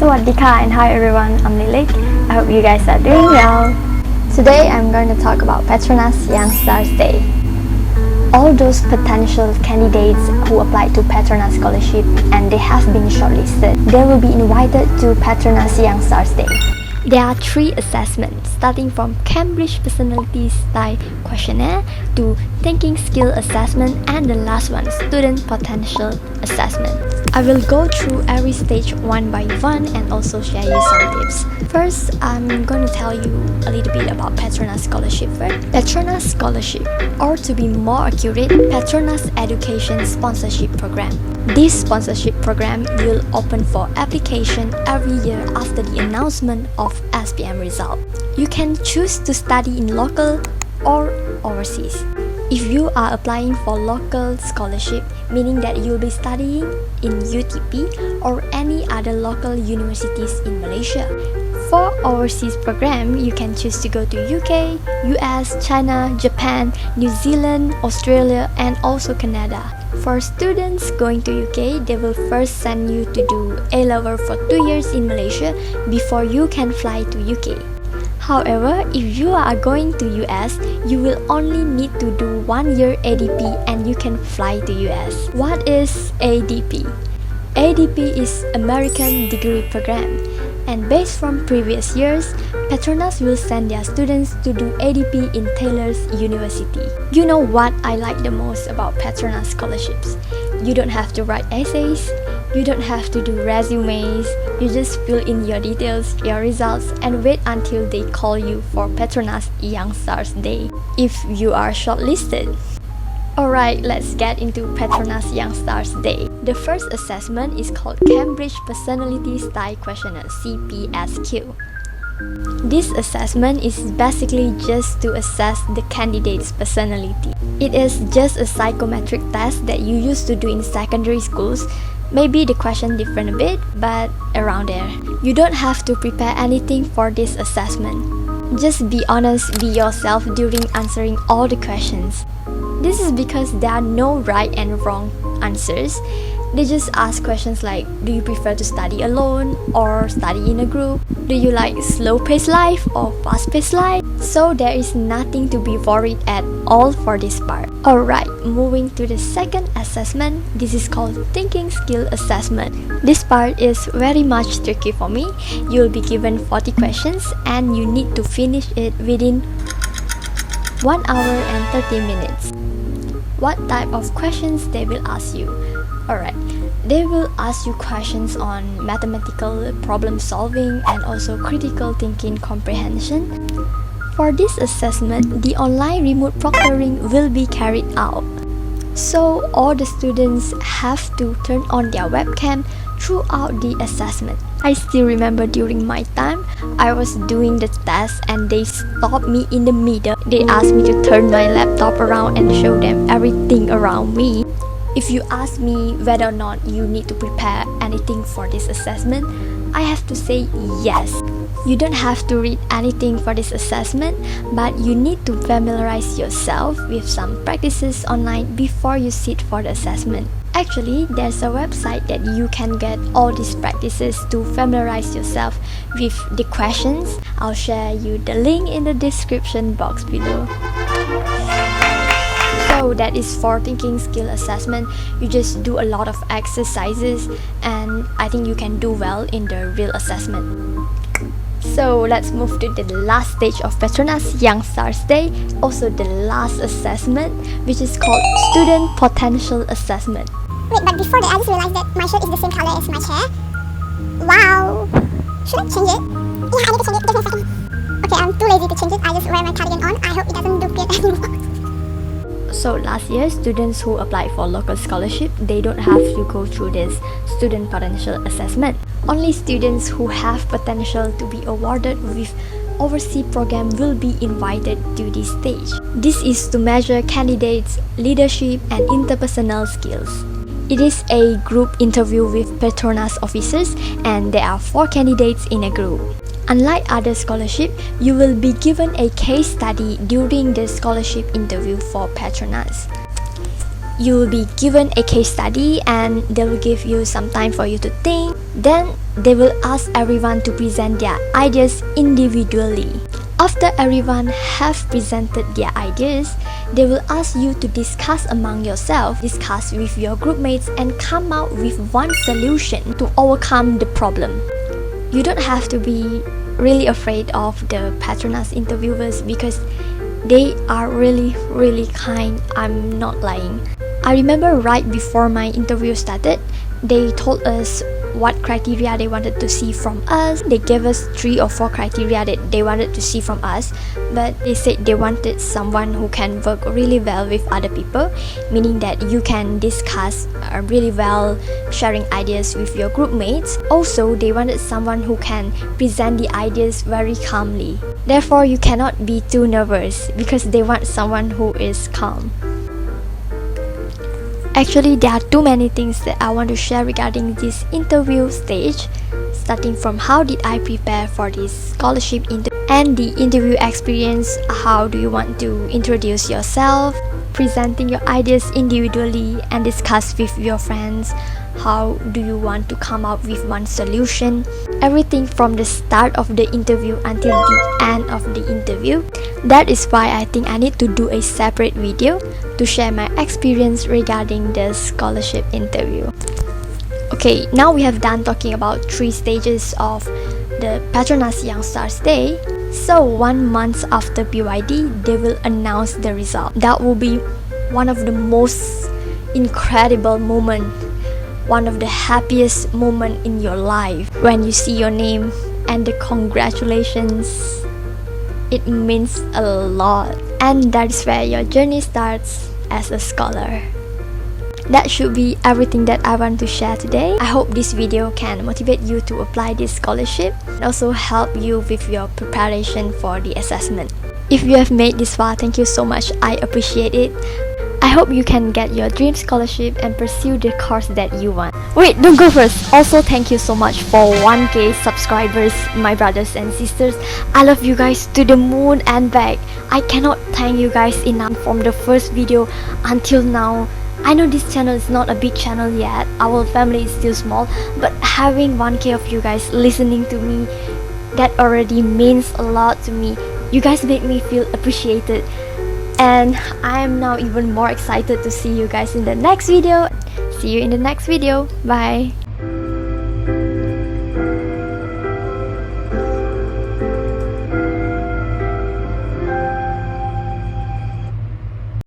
Sawadika and hi everyone, I'm Lilik. I hope you guys are doing well. Today I'm going to talk about Petronas Youngstars Day. All those potential candidates who applied to Petronas Scholarship and they have been shortlisted, they will be invited to Petronas Youngstars Day. There are 3 assessments, starting from Cambridge Personality Style Questionnaire to Thinking Skill Assessment, and the last one, Student Potential Assessment. I will go through every stage one by one and also share you some tips. First, I'm going to tell you a little bit about Petronas Scholarship first. Petronas Scholarship, or to be more accurate, Petronas Education Sponsorship Program. This sponsorship program will open for application every year after the announcement of SPM result. You can choose to study in local or overseas. If you are applying for local scholarship, meaning that you'll be studying in UTP or any other local universities in Malaysia. For overseas program, you can choose to go to UK, US, China, Japan, New Zealand, Australia, and also Canada. For students going to UK, they will first send you to do A-level for 2 years in Malaysia before you can fly to UK. However, if you are going to US, you will only need to do 1 year ADP and you can fly to US. What is ADP? ADP is American Degree Program, and based from previous years, Petronas will send their students to do ADP in Taylor's University. You know what I like the most about Petronas scholarships? You don't have to write essays, you don't have to do resumes, you just fill in your details, your results, and wait until they call you for Petronas Youngstars Day if you are shortlisted. Alright, let's get into Petronas Youngstars Day. The first assessment is called Cambridge Personality Style Questionnaire, CPSQ. This assessment is basically just to assess the candidate's personality. It is just a psychometric test that you used to do in secondary schools. Maybe the question different a bit, but around there. You don't have to prepare anything for this assessment. Just be honest, be yourself during answering all the questions. This is because there are no right and wrong answers. They just ask questions like, do you prefer to study alone or study in a group? Do you like slow-paced life or fast-paced life? So there is nothing to be worried at all for this part. Alright, moving to the second assessment. This is called Thinking Skill Assessment. This part is very much tricky for me. You will be given 40 questions and you need to finish it within 1 hour and 30 minutes. What type of questions they will ask you? Alright, they will ask you questions on mathematical problem solving and also critical thinking comprehension. For this assessment, the online remote proctoring will be carried out. So all the students have to turn on their webcam throughout the assessment. I still remember during my time, I was doing the test and they stopped me in the middle. They asked me to turn my laptop around and show them everything around me. If you ask me whether or not you need to prepare anything for this assessment, I have to say yes. You don't have to read anything for this assessment, but you need to familiarize yourself with some practices online before you sit for the assessment. Actually, there's a website that you can get all these practices to familiarize yourself with the questions. I'll share you the link in the description box below. So that is for thinking skill assessment. You just do a lot of exercises and I think you can do well in the real assessment. So let's move to the last stage of Petronas Youngstars Day, also the last assessment, which is called Student Potential Assessment. Wait, but before that I just realized that my shirt is the same color as my chair. Wow! Should I change it? Yeah, I need to change it. Give me a second. Okay, I'm too lazy to change it. I just wear my cardigan on. I hope it doesn't look weird anymore. So last year, students who applied for local scholarship, they don't have to go through this student potential assessment. Only students who have potential to be awarded with overseas program will be invited to this stage. This is to measure candidates' leadership and interpersonal skills. It is a group interview with Petronas officers and there are 4 candidates in a group. Unlike other scholarship, you will be given a case study during the scholarship interview for Petronas. you will be given a case study and they will give you some time for you to think. Then they will ask everyone to present their ideas individually. After everyone have presented their ideas, they will ask you to discuss among yourself, discuss with your group mates, and come out with one solution to overcome the problem. You don't have to be really afraid of the Petronas interviewers because they are really kind. I'm not lying. I remember right before my interview started, they told us what criteria they wanted to see from us. They gave us 3 or 4 criteria that they wanted to see from us, but they said they wanted someone who can work really well with other people, meaning that you can discuss really well, sharing ideas with your group mates. Also, they wanted someone who can present the ideas very calmly. Therefore, you cannot be too nervous because they want someone who is calm. Actually, there are too many things that I want to share regarding this interview stage, starting from how did I prepare for this scholarship and the interview experience. How do you want to introduce yourself, presenting your ideas individually and discuss with your friends. How do you want to come up with one solution? Everything from the start of the interview until the end of the interview. That is why I think I need to do a separate video to share my experience regarding the scholarship interview. Okay, now we have done talking about 3 stages of the Petronas Youngstars Day. So 1 month after BYD, they will announce the result. That will be one of the most incredible moment, one of the happiest moment in your life when you see your name and the congratulations. It means a lot, and that is where your journey starts as a scholar. That should be everything that I want to share today. I hope this video can motivate you to apply this scholarship and also help you with your preparation for the assessment. If you have made this far, thank you so much. I appreciate it. I hope you can get your dream scholarship and pursue the course that you want. Wait, don't go first. Also, thank you so much for 1K subscribers, my brothers and sisters. I love you guys to the moon and back. I cannot thank you guys enough from the first video until now. I know this channel is not a big channel yet. Our family is still small, but having 1K of you guys listening to me, that already means a lot to me. You guys make me feel appreciated. And I am now even more excited to see you guys in the next video. See you in the next video. Bye.